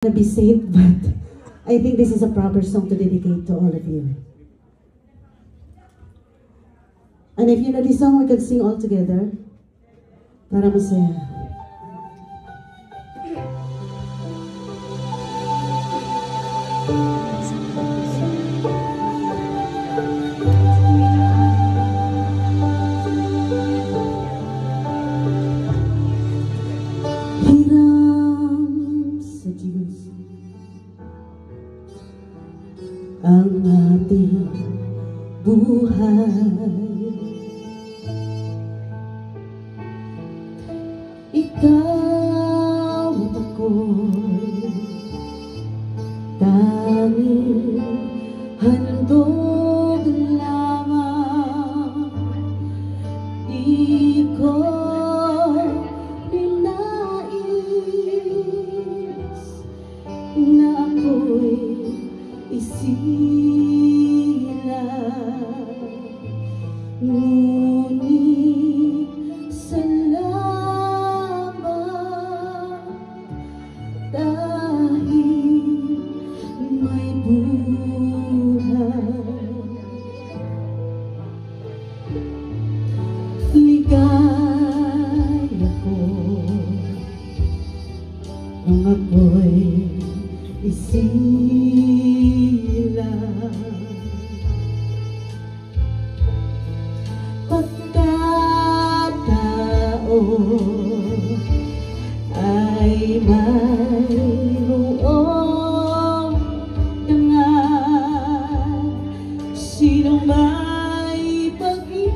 To be safe, but I think this is a proper song to dedicate to all of you. And if you know this song, we can sing all together. Para masaya. Ang ating buhay, ikaw at ako'y tanging handog lamang. Di ko ninais na ako'y isila, ngunit salamat dahil may buhay. Ligaya ko nung ako'y isila. Pagkataon ay mayroong dangan, sinong may pag-ibig,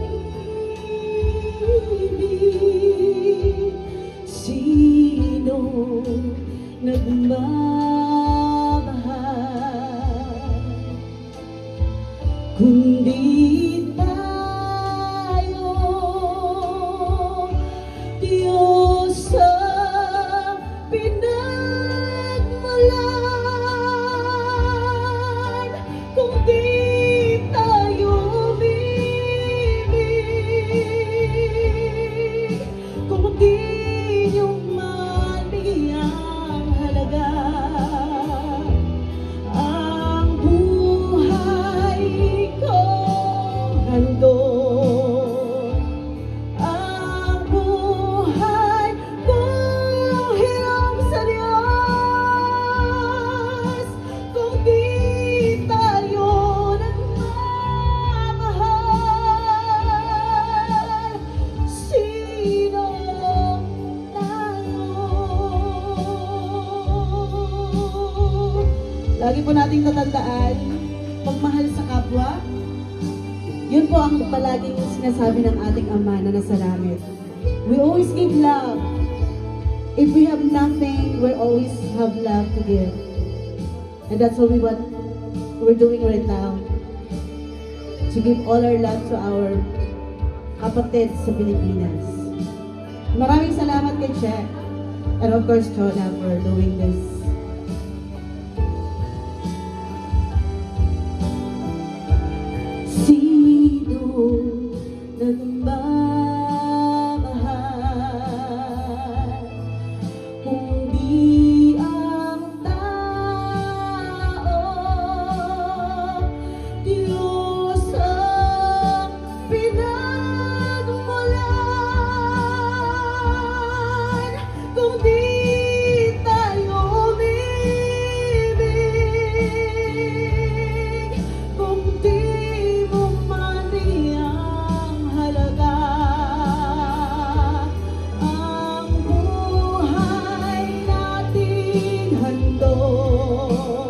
sinong nagmamahal, kundi tayo, Diyos ang pinagmulan. Kung di tayo umibig, kung di nyo mali ang halaga, ang buhay ko handog, ang buhay ko hiram sa Diyos. Kung di tayo nagmamahal, sino tayo? Lagi po nating tatandaan, pagmahal sa kapwa, yun po ang palaging sinasabi ng ating Ama na nasa langit. We always give love. If we have nothing, we always have love to give. And that's what we're doing right now. To give all our love to our kapatid sa Pilipinas. Maraming salamat kay Che. And of course, Chona, for doing this. Nagmamahal kung di ang tao, Diyos ang pinagmulan. Kung di tayo umibig, kung di mo mali ang halaga, ang buhay natin handog.